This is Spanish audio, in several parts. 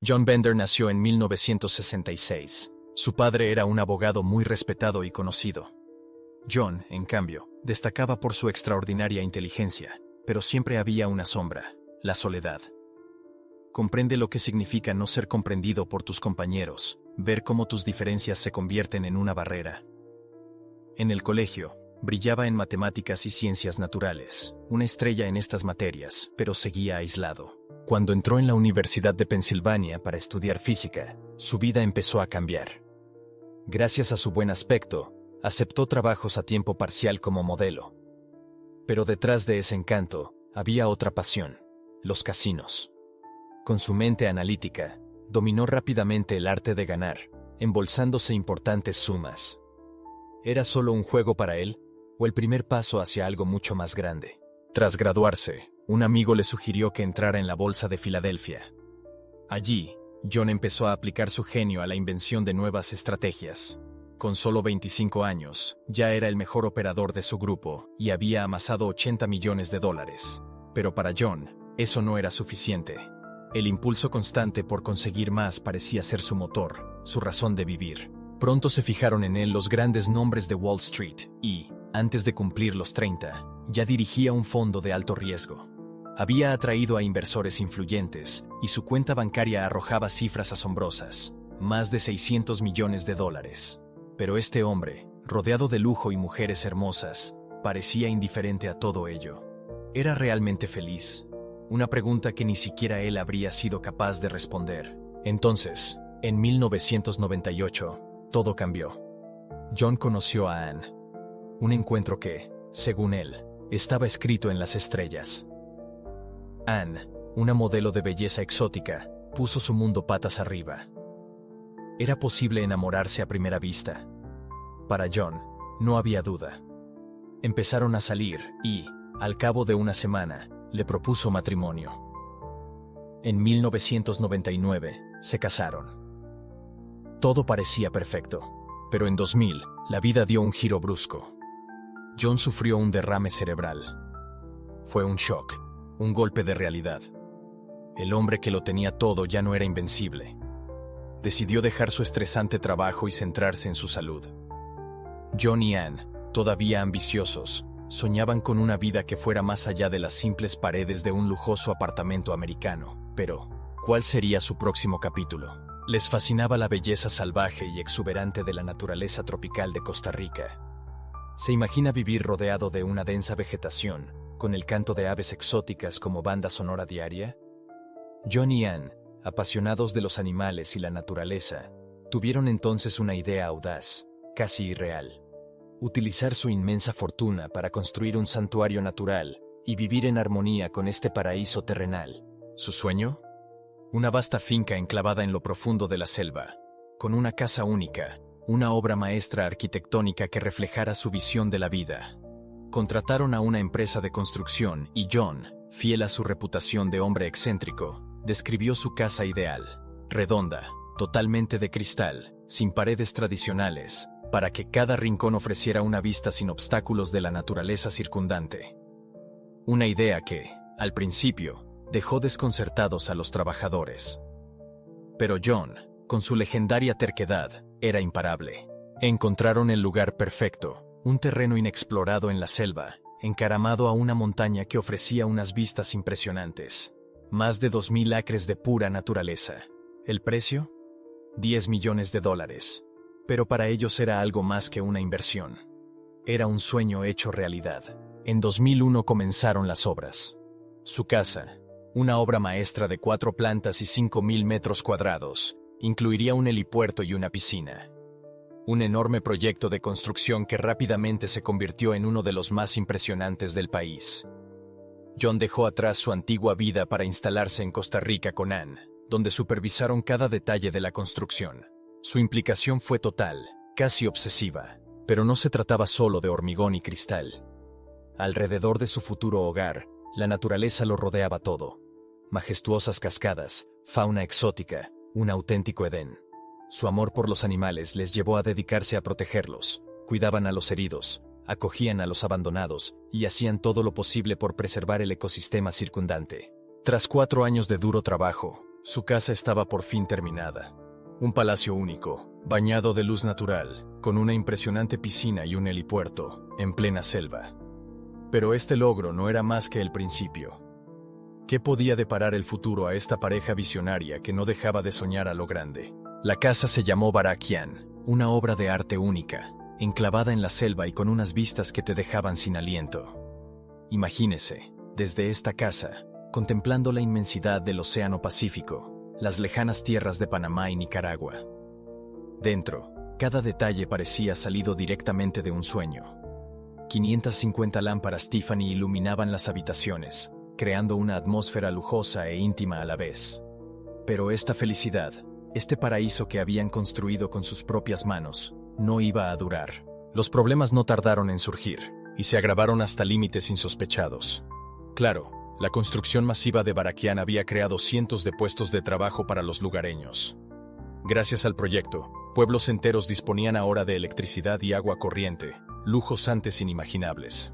John Bender nació en 1966. Su padre era un abogado muy respetado y conocido. John, en cambio, destacaba por su extraordinaria inteligencia, pero siempre había una sombra: la soledad. Comprende lo que significa no ser comprendido por tus compañeros, ver cómo tus diferencias se convierten en una barrera. En el colegio, brillaba en matemáticas y ciencias naturales, una estrella en estas materias, pero seguía aislado. Cuando entró en la Universidad de Pensilvania para estudiar física, su vida empezó a cambiar. Gracias a su buen aspecto, aceptó trabajos a tiempo parcial como modelo. Pero detrás de ese encanto, había otra pasión: los casinos. Con su mente analítica, dominó rápidamente el arte de ganar, embolsándose importantes sumas. ¿Era solo un juego para él, o el primer paso hacia algo mucho más grande? Tras graduarse, un amigo le sugirió que entrara en la Bolsa de Filadelfia. Allí, John empezó a aplicar su genio a la invención de nuevas estrategias. Con solo 25 años, ya era el mejor operador de su grupo y había amasado $80 millones. Pero para John, eso no era suficiente. El impulso constante por conseguir más parecía ser su motor, su razón de vivir. Pronto se fijaron en él los grandes nombres de Wall Street y, antes de cumplir los 30, ya dirigía un fondo de alto riesgo. Había atraído a inversores influyentes y su cuenta bancaria arrojaba cifras asombrosas: más de $600 millones. Pero este hombre, rodeado de lujo y mujeres hermosas, parecía indiferente a todo ello. ¿Era realmente feliz? Una pregunta que ni siquiera él habría sido capaz de responder. Entonces, en 1998, todo cambió. John conoció a Anne. Un encuentro que, según él, estaba escrito en las estrellas. Anne, una modelo de belleza exótica, puso su mundo patas arriba. ¿Era posible enamorarse a primera vista? Para John, no había duda. Empezaron a salir y, al cabo de una semana, le propuso matrimonio. En 1999, se casaron. Todo parecía perfecto, pero en 2000, la vida dio un giro brusco. John sufrió un derrame cerebral. Fue un shock, un golpe de realidad. El hombre que lo tenía todo ya no era invencible. Decidió dejar su estresante trabajo y centrarse en su salud. John y Anne, todavía ambiciosos, soñaban con una vida que fuera más allá de las simples paredes de un lujoso apartamento americano. Pero, ¿cuál sería su próximo capítulo? Les fascinaba la belleza salvaje y exuberante de la naturaleza tropical de Costa Rica. ¿Se imagina vivir rodeado de una densa vegetación, con el canto de aves exóticas como banda sonora diaria? John y Anne, apasionados de los animales y la naturaleza, tuvieron entonces una idea audaz, casi irreal: utilizar su inmensa fortuna para construir un santuario natural y vivir en armonía con este paraíso terrenal. ¿Su sueño? Una vasta finca enclavada en lo profundo de la selva, con una casa única, una obra maestra arquitectónica que reflejara su visión de la vida. Contrataron a una empresa de construcción y John, fiel a su reputación de hombre excéntrico, describió su casa ideal: redonda, totalmente de cristal, sin paredes tradicionales, para que cada rincón ofreciera una vista sin obstáculos de la naturaleza circundante. Una idea que, al principio, dejó desconcertados a los trabajadores. Pero John, con su legendaria terquedad, era imparable. Encontraron el lugar perfecto, un terreno inexplorado en la selva, encaramado a una montaña que ofrecía unas vistas impresionantes. Más de 2.000 acres de pura naturaleza. ¿El precio? $10 millones. Pero para ellos era algo más que una inversión. Era un sueño hecho realidad. En 2001 comenzaron las obras. Su casa, una obra maestra de 4 plantas y 5.000 metros cuadrados, incluiría un helipuerto y una piscina. Un enorme proyecto de construcción que rápidamente se convirtió en uno de los más impresionantes del país. John dejó atrás su antigua vida para instalarse en Costa Rica con Anne, donde supervisaron cada detalle de la construcción. Su implicación fue total, casi obsesiva, pero no se trataba solo de hormigón y cristal. Alrededor de su futuro hogar, la naturaleza lo rodeaba todo. Majestuosas cascadas, fauna exótica, un auténtico Edén. Su amor por los animales les llevó a dedicarse a protegerlos. Cuidaban a los heridos, acogían a los abandonados y hacían todo lo posible por preservar el ecosistema circundante. Tras 4 años de duro trabajo, Su casa estaba por fin terminada. Un palacio único, bañado de luz natural, con una impresionante piscina y un helipuerto, en plena selva. Pero este logro no era más que el principio. ¿Qué podía deparar el futuro a esta pareja visionaria que no dejaba de soñar a lo grande? La casa se llamó Barakian, una obra de arte única, enclavada en la selva y con unas vistas que te dejaban sin aliento. Imagínese, desde esta casa, contemplando la inmensidad del Océano Pacífico, las lejanas tierras de Panamá y Nicaragua. Dentro, cada detalle parecía salido directamente de un sueño. 550 lámparas Tiffany iluminaban las habitaciones, creando una atmósfera lujosa e íntima a la vez. Pero esta felicidad, este paraíso que habían construido con sus propias manos, no iba a durar. Los problemas no tardaron en surgir, y se agravaron hasta límites insospechados. Claro, la construcción masiva de Barakian había creado cientos de puestos de trabajo para los lugareños. Gracias al proyecto, pueblos enteros disponían ahora de electricidad y agua corriente, lujos antes inimaginables.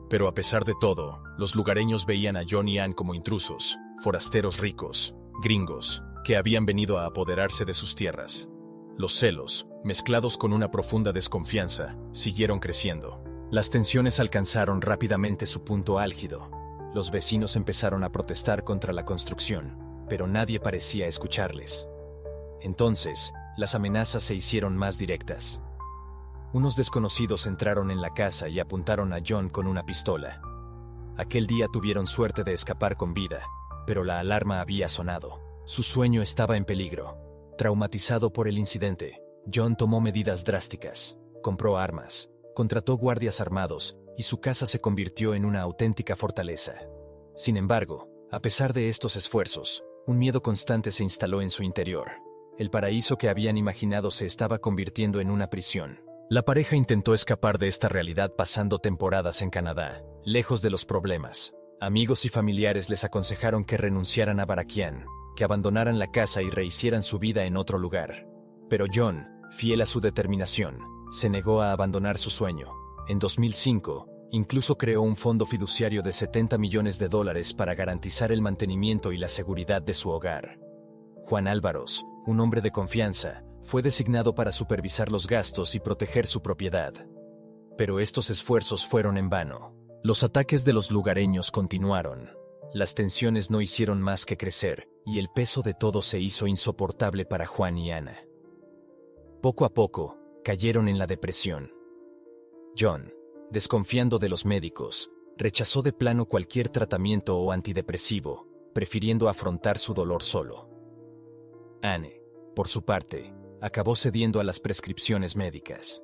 Pero a pesar de todo, los lugareños veían a John y Ann como intrusos, forasteros ricos, gringos, que habían venido a apoderarse de sus tierras. Los celos, mezclados con una profunda desconfianza, siguieron creciendo. Las tensiones alcanzaron rápidamente su punto álgido. Los vecinos empezaron a protestar contra la construcción, pero nadie parecía escucharles. Entonces, las amenazas se hicieron más directas. Unos desconocidos entraron en la casa y apuntaron a John con una pistola. Aquel día tuvieron suerte de escapar con vida, pero la alarma había sonado. Su sueño estaba en peligro. Traumatizado por el incidente, John tomó medidas drásticas, compró armas, contrató guardias armados, y su casa se convirtió en una auténtica fortaleza. Sin embargo, a pesar de estos esfuerzos, un miedo constante se instaló en su interior. El paraíso que habían imaginado se estaba convirtiendo en una prisión. La pareja intentó escapar de esta realidad pasando temporadas en Canadá, lejos de los problemas. Amigos y familiares les aconsejaron que renunciaran a Barakian, que abandonaran la casa y rehicieran su vida en otro lugar. Pero John, fiel a su determinación, se negó a abandonar su sueño. En 2005, incluso creó un fondo fiduciario de $70 millones para garantizar el mantenimiento y la seguridad de su hogar. Juan Álvaros, un hombre de confianza, fue designado para supervisar los gastos y proteger su propiedad. Pero estos esfuerzos fueron en vano. Los ataques de los lugareños continuaron. Las tensiones no hicieron más que crecer, y el peso de todo se hizo insoportable para Juan y Ana. Poco a poco, cayeron en la depresión. John, desconfiando de los médicos, rechazó de plano cualquier tratamiento o antidepresivo, prefiriendo afrontar su dolor solo. Anne, por su parte, acabó cediendo a las prescripciones médicas.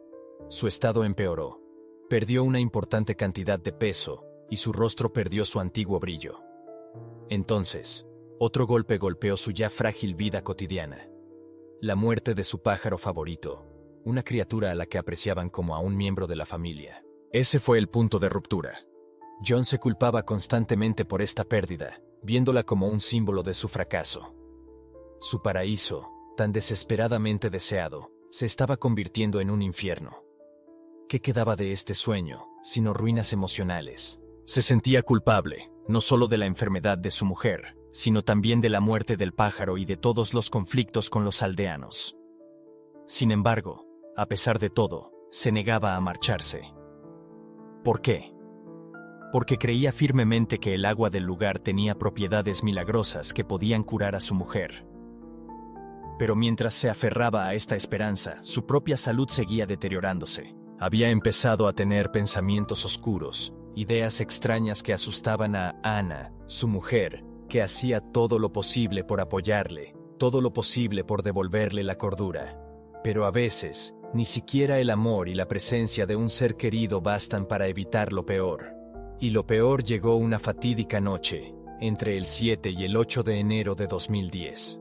Su estado empeoró. Perdió una importante cantidad de peso, y su rostro perdió su antiguo brillo. Entonces, otro golpe golpeó su ya frágil vida cotidiana. La muerte de su pájaro favorito, una criatura a la que apreciaban como a un miembro de la familia. Ese fue el punto de ruptura. John se culpaba constantemente por esta pérdida, viéndola como un símbolo de su fracaso. Su paraíso, tan desesperadamente deseado, se estaba convirtiendo en un infierno. ¿Qué quedaba de este sueño, sino ruinas emocionales? Se sentía culpable, no solo de la enfermedad de su mujer, sino también de la muerte del pájaro y de todos los conflictos con los aldeanos. Sin embargo, a pesar de todo, se negaba a marcharse. ¿Por qué? Porque creía firmemente que el agua del lugar tenía propiedades milagrosas que podían curar a su mujer. Pero mientras se aferraba a esta esperanza, su propia salud seguía deteriorándose. Había empezado a tener pensamientos oscuros, ideas extrañas que asustaban a Ana, su mujer, que hacía todo lo posible por apoyarle, todo lo posible por devolverle la cordura. Pero a veces, ni siquiera el amor y la presencia de un ser querido bastan para evitar lo peor. Y lo peor llegó una fatídica noche, entre el 7 y el 8 de enero de 2010.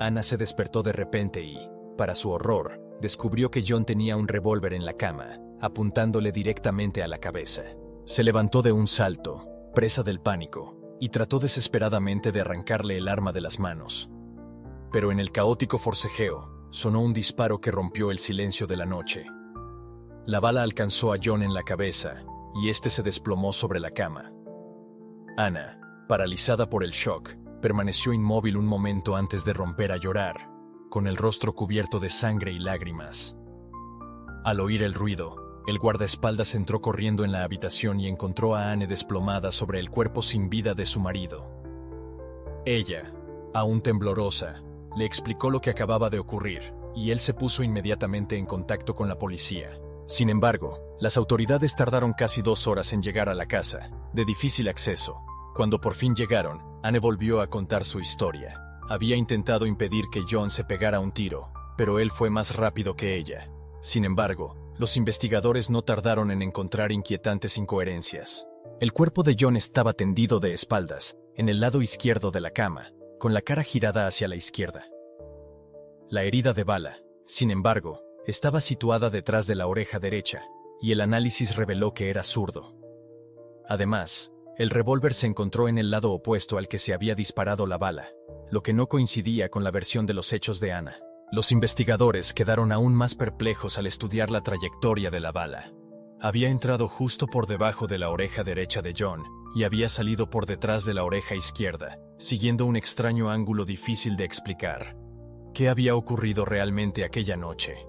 Ana se despertó de repente y, para su horror, descubrió que John tenía un revólver en la cama, apuntándole directamente a la cabeza. Se levantó de un salto, presa del pánico, y trató desesperadamente de arrancarle el arma de las manos. Pero en el caótico forcejeo, sonó un disparo que rompió el silencio de la noche. La bala alcanzó a John en la cabeza, y este se desplomó sobre la cama. Ana, paralizada por el shock, Permaneció inmóvil un momento antes de romper a llorar, con el rostro cubierto de sangre y lágrimas. Al oír el ruido, el guardaespaldas entró corriendo en la habitación y encontró a Anne desplomada sobre el cuerpo sin vida de su marido. Ella, aún temblorosa, le explicó lo que acababa de ocurrir, y él se puso inmediatamente en contacto con la policía. Sin embargo, las autoridades tardaron casi 2 horas en llegar a la casa, de difícil acceso. Cuando por fin llegaron, Anne volvió a contar su historia. Había intentado impedir que John se pegara un tiro, pero él fue más rápido que ella. Sin embargo, los investigadores no tardaron en encontrar inquietantes incoherencias. El cuerpo de John estaba tendido de espaldas, en el lado izquierdo de la cama, con la cara girada hacia la izquierda. La herida de bala, sin embargo, estaba situada detrás de la oreja derecha, y el análisis reveló que era zurdo. Además, el revólver se encontró en el lado opuesto al que se había disparado la bala, lo que no coincidía con la versión de los hechos de Anna. Los investigadores quedaron aún más perplejos al estudiar la trayectoria de la bala. Había entrado justo por debajo de la oreja derecha de John y había salido por detrás de la oreja izquierda, siguiendo un extraño ángulo difícil de explicar. ¿Qué había ocurrido realmente aquella noche?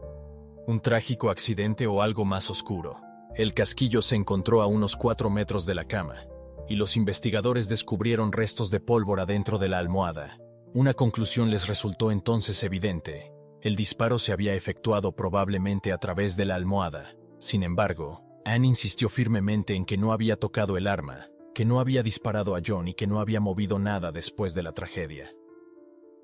¿Un trágico accidente o algo más oscuro? El casquillo se encontró a unos 4 metros de la cama, y los investigadores descubrieron restos de pólvora dentro de la almohada. Una conclusión les resultó entonces evidente. El disparo se había efectuado probablemente a través de la almohada. Sin embargo, Anne insistió firmemente en que no había tocado el arma, que no había disparado a John y que no había movido nada después de la tragedia.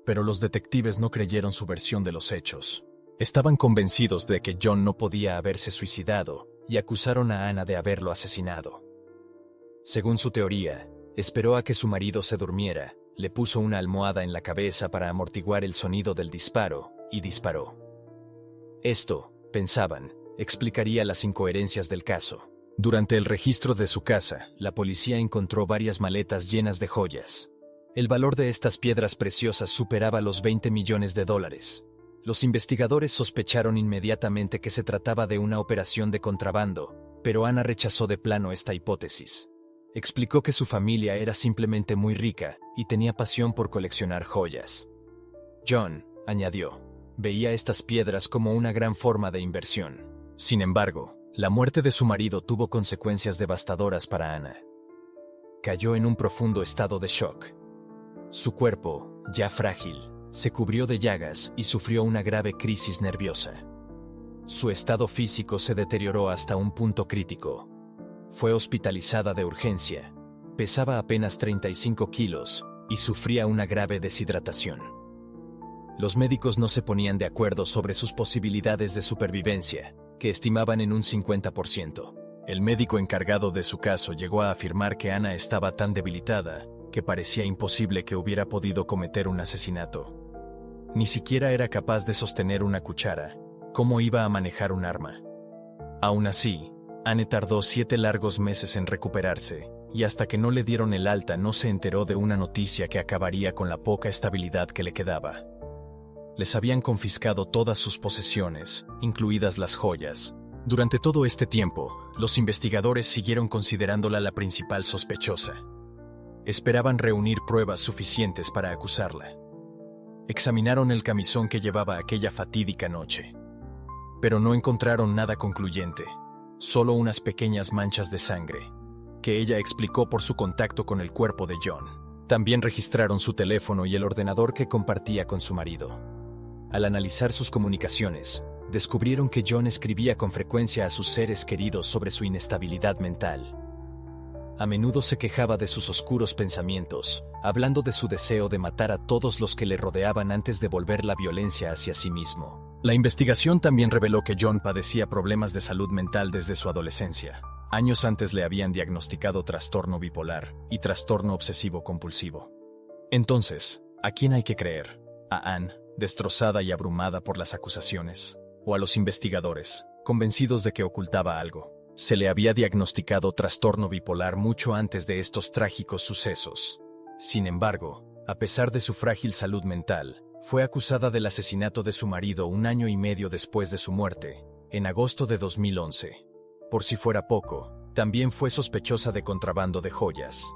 Pero los detectives no creyeron su versión de los hechos. Estaban convencidos de que John no podía haberse suicidado y acusaron a Anna de haberlo asesinado. Según su teoría, esperó a que su marido se durmiera, le puso una almohada en la cabeza para amortiguar el sonido del disparo y disparó. Esto, pensaban, explicaría las incoherencias del caso. Durante el registro de su casa, la policía encontró varias maletas llenas de joyas. El valor de estas piedras preciosas superaba los $20 millones. Los investigadores sospecharon inmediatamente que se trataba de una operación de contrabando, pero Anna rechazó de plano esta hipótesis. Explicó que su familia era simplemente muy rica y tenía pasión por coleccionar joyas. John, añadió, veía estas piedras como una gran forma de inversión. Sin embargo, la muerte de su marido tuvo consecuencias devastadoras para Anna. Cayó en un profundo estado de shock. Su cuerpo, ya frágil, se cubrió de llagas y sufrió una grave crisis nerviosa. Su estado físico se deterioró hasta un punto crítico. Fue hospitalizada de urgencia, pesaba apenas 35 kilos y sufría una grave deshidratación. Los médicos no se ponían de acuerdo sobre sus posibilidades de supervivencia, que estimaban en un 50%. El médico encargado de su caso llegó a afirmar que Anna estaba tan debilitada que parecía imposible que hubiera podido cometer un asesinato. Ni siquiera era capaz de sostener una cuchara. ¿Cómo iba a manejar un arma? Aún así, Anne tardó 7 largos meses en recuperarse, y hasta que no le dieron el alta no se enteró de una noticia que acabaría con la poca estabilidad que le quedaba. Les habían confiscado todas sus posesiones, incluidas las joyas. Durante todo este tiempo, los investigadores siguieron considerándola la principal sospechosa. Esperaban reunir pruebas suficientes para acusarla. Examinaron el camisón que llevaba aquella fatídica noche. Pero no encontraron nada concluyente, solo unas pequeñas manchas de sangre, que ella explicó por su contacto con el cuerpo de John. También registraron su teléfono y el ordenador que compartía con su marido. Al analizar sus comunicaciones, descubrieron que John escribía con frecuencia a sus seres queridos sobre su inestabilidad mental. A menudo se quejaba de sus oscuros pensamientos, hablando de su deseo de matar a todos los que le rodeaban antes de volver la violencia hacia sí mismo. La investigación también reveló que John padecía problemas de salud mental desde su adolescencia. Años antes le habían diagnosticado trastorno bipolar y trastorno obsesivo-compulsivo. Entonces, ¿a quién hay que creer? ¿A Anne, destrozada y abrumada por las acusaciones? ¿O a los investigadores, convencidos de que ocultaba algo? Se le había diagnosticado trastorno bipolar mucho antes de estos trágicos sucesos. Sin embargo, a pesar de su frágil salud mental, fue acusada del asesinato de su marido 1 año y medio después de su muerte, en agosto de 2011. Por si fuera poco, también fue sospechosa de contrabando de joyas.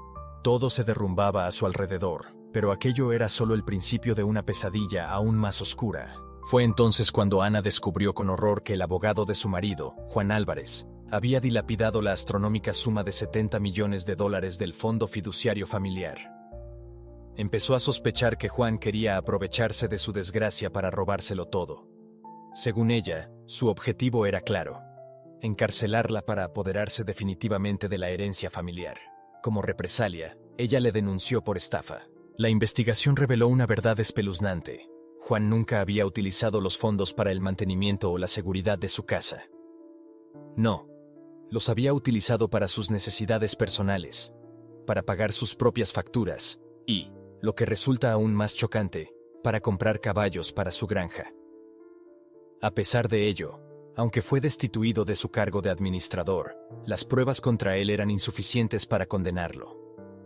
Todo se derrumbaba a su alrededor, Pero aquello era solo el principio de una pesadilla aún más oscura. Fue entonces cuando Ana descubrió con horror que el abogado de su marido, Juan Álvarez, había dilapidado la astronómica suma de $70 millones del fondo fiduciario familiar. Empezó a sospechar que Juan quería aprovecharse de su desgracia para robárselo todo. Según ella, su objetivo era claro: encarcelarla para apoderarse definitivamente de la herencia familiar. Como represalia, ella le denunció por estafa. La investigación reveló una verdad espeluznante. Juan nunca había utilizado los fondos para el mantenimiento o la seguridad de su casa. No, los había utilizado para sus necesidades personales, para pagar sus propias facturas y, lo que resulta aún más chocante, para comprar caballos para su granja. A pesar de ello, aunque fue destituido de su cargo de administrador, las pruebas contra él eran insuficientes para condenarlo.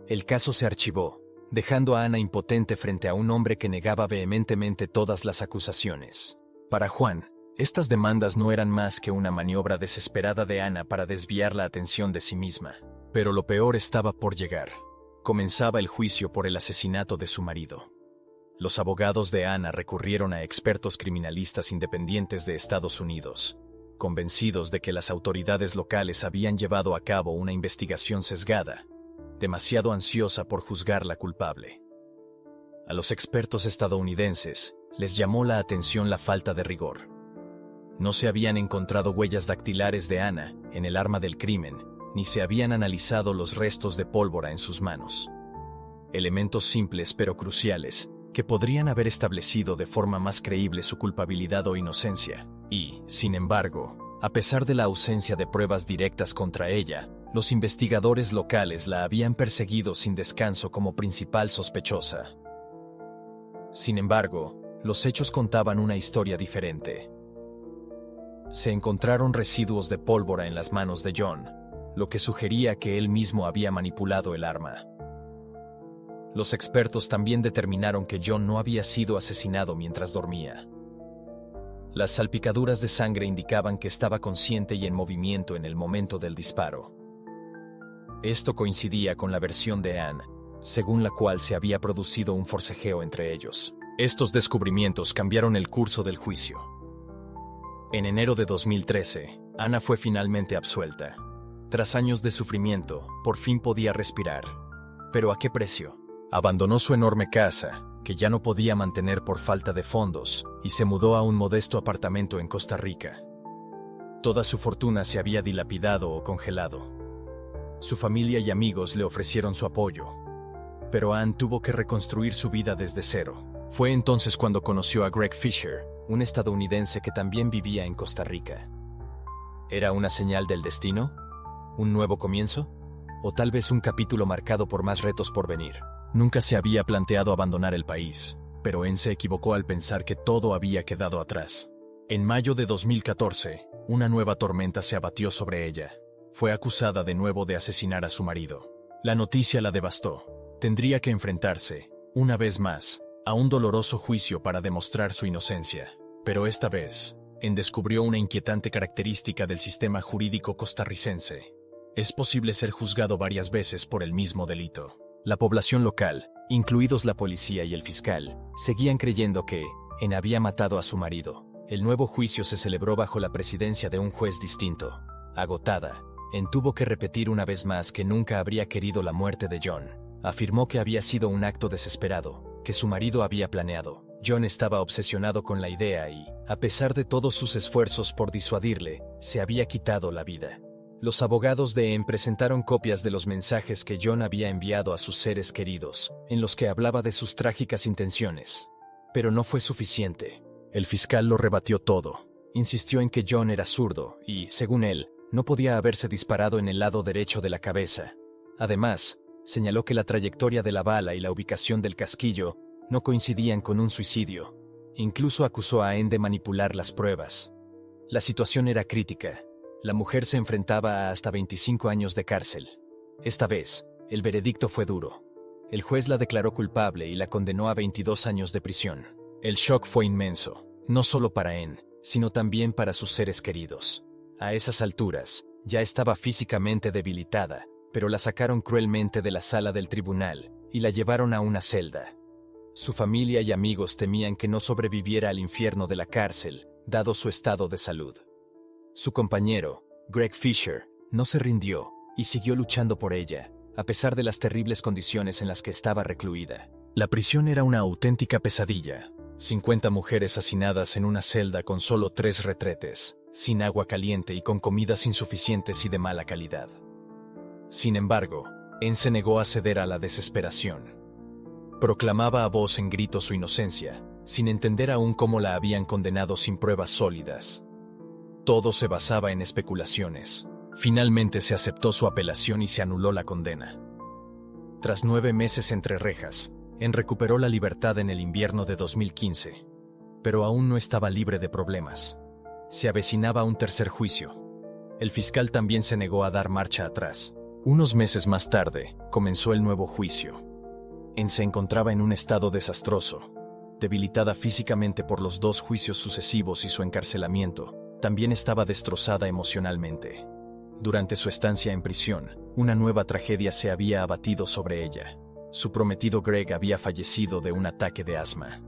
El caso se archivó, dejando a Ana impotente frente a un hombre que negaba vehementemente todas las acusaciones. Para Juan, estas demandas no eran más que una maniobra desesperada de Ana para desviar la atención de sí misma. Pero lo peor estaba por llegar. Comenzaba el juicio por el asesinato de su marido. Los abogados de Ana recurrieron a expertos criminalistas independientes de Estados Unidos, convencidos de que las autoridades locales habían llevado a cabo una investigación sesgada, demasiado ansiosa por juzgarla culpable. A los expertos estadounidenses les llamó la atención la falta de rigor. No se habían encontrado huellas dactilares de Ana en el arma del crimen, ni se habían analizado los restos de pólvora en sus manos. Elementos simples pero cruciales, que podrían haber establecido de forma más creíble su culpabilidad o inocencia. Y, sin embargo, a pesar de la ausencia de pruebas directas contra ella, los investigadores locales la habían perseguido sin descanso como principal sospechosa. Sin embargo, los hechos contaban una historia diferente. Se encontraron residuos de pólvora en las manos de John, lo que sugería que él mismo había manipulado el arma. Los expertos también determinaron que John no había sido asesinado mientras dormía. Las salpicaduras de sangre indicaban que estaba consciente y en movimiento en el momento del disparo. Esto coincidía con la versión de Anne, según la cual se había producido un forcejeo entre ellos. Estos descubrimientos cambiaron el curso del juicio. En enero de 2013, Ana fue finalmente absuelta. Tras años de sufrimiento, por fin podía respirar. ¿Pero a qué precio? Abandonó su enorme casa, que ya no podía mantener por falta de fondos, y se mudó a un modesto apartamento en Costa Rica. Toda su fortuna se había dilapidado o congelado. Su familia y amigos le ofrecieron su apoyo, pero Anne tuvo que reconstruir su vida desde cero. Fue entonces cuando conoció a Greg Fisher, un estadounidense que también vivía en Costa Rica. ¿Era una señal del destino? ¿Un nuevo comienzo? ¿O tal vez un capítulo marcado por más retos por venir? Nunca se había planteado abandonar el país, pero Anne se equivocó al pensar que todo había quedado atrás. En mayo de 2014, una nueva tormenta se abatió sobre ella. Fue acusada de nuevo de asesinar a su marido. La noticia la devastó. Tendría que enfrentarse, una vez más, a un doloroso juicio para demostrar su inocencia. Pero esta vez, Anne descubrió una inquietante característica del sistema jurídico costarricense. Es posible ser juzgado varias veces por el mismo delito. La población local, incluidos la policía y el fiscal, seguían creyendo que Anne había matado a su marido. El nuevo juicio se celebró bajo la presidencia de un juez distinto. Agotada, Anne tuvo que repetir una vez más que nunca habría querido la muerte de John. Afirmó que había sido un acto desesperado, que su marido había planeado. John estaba obsesionado con la idea y, a pesar de todos sus esfuerzos por disuadirle, se había quitado la vida. Los abogados de Anne presentaron copias de los mensajes que John había enviado a sus seres queridos, en los que hablaba de sus trágicas intenciones. Pero no fue suficiente. El fiscal lo rebatió todo. Insistió en que John era zurdo y, según él, no podía haberse disparado en el lado derecho de la cabeza. Además, señaló que la trayectoria de la bala y la ubicación del casquillo no coincidían con un suicidio. Incluso acusó a Anne de manipular las pruebas. La situación era crítica. La mujer se enfrentaba a hasta 25 años de cárcel. Esta vez, el veredicto fue duro. El juez la declaró culpable y la condenó a 22 años de prisión. El shock fue inmenso, no solo para Anne, sino también para sus seres queridos. A esas alturas, ya estaba físicamente debilitada, pero la sacaron cruelmente de la sala del tribunal y la llevaron a una celda. Su familia y amigos temían que no sobreviviera al infierno de la cárcel, dado su estado de salud. Su compañero, Greg Fisher, no se rindió y siguió luchando por ella, a pesar de las terribles condiciones en las que estaba recluida. La prisión era una auténtica pesadilla. 50 mujeres hacinadas en una celda con solo 3 retretes, sin agua caliente y con comidas insuficientes y de mala calidad. Sin embargo, Anne se negó a ceder a la desesperación. Proclamaba a voz en grito su inocencia, sin entender aún cómo la habían condenado sin pruebas sólidas. Todo se basaba en especulaciones. Finalmente se aceptó su apelación y se anuló la condena. Tras 9 meses entre rejas, Anne recuperó la libertad en el invierno de 2015, pero aún no estaba libre de problemas. Se avecinaba un tercer juicio. El fiscal también se negó a dar marcha atrás. Unos meses más tarde, comenzó el nuevo juicio. Anne se encontraba en un estado desastroso. Debilitada físicamente por los 2 juicios sucesivos y su encarcelamiento, también estaba destrozada emocionalmente. Durante su estancia en prisión, una nueva tragedia se había abatido sobre ella. Su prometido Greg había fallecido de un ataque de asma.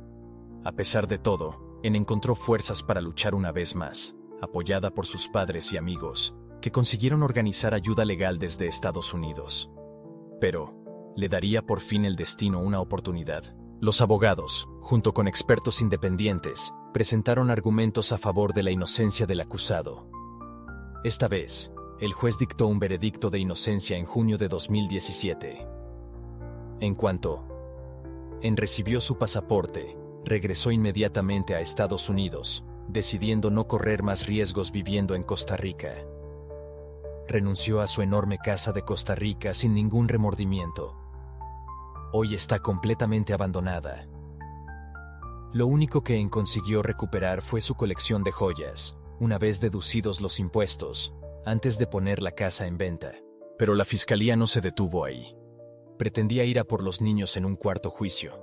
A pesar de todo, Anne encontró fuerzas para luchar una vez más, apoyada por sus padres y amigos, que consiguieron organizar ayuda legal desde Estados Unidos. Pero, ¿le daría por fin el destino una oportunidad? Los abogados, junto con expertos independientes, presentaron argumentos a favor de la inocencia del acusado. Esta vez, el juez dictó un veredicto de inocencia en junio de 2017. En cuanto Anne recibió su pasaporte, regresó inmediatamente a Estados Unidos, decidiendo no correr más riesgos viviendo en Costa Rica. Renunció a su enorme casa de Costa Rica sin ningún remordimiento. Hoy está completamente abandonada. Lo único que Anne consiguió recuperar fue su colección de joyas, una vez deducidos los impuestos, antes de poner la casa en venta. Pero la fiscalía no se detuvo ahí. Pretendía ir a por los niños en un cuarto juicio.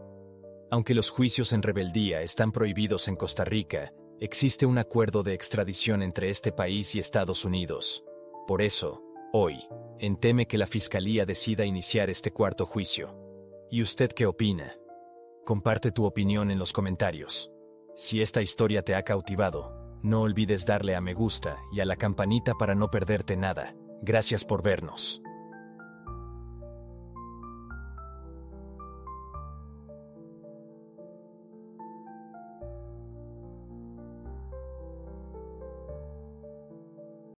Aunque los juicios en rebeldía están prohibidos en Costa Rica, existe un acuerdo de extradición entre este país y Estados Unidos. Por eso, hoy, Anne teme que la fiscalía decida iniciar este cuarto juicio. ¿Y usted qué opina? Comparte tu opinión en los comentarios. Si esta historia te ha cautivado, no olvides darle a me gusta y a la campanita para no perderte nada. Gracias por vernos.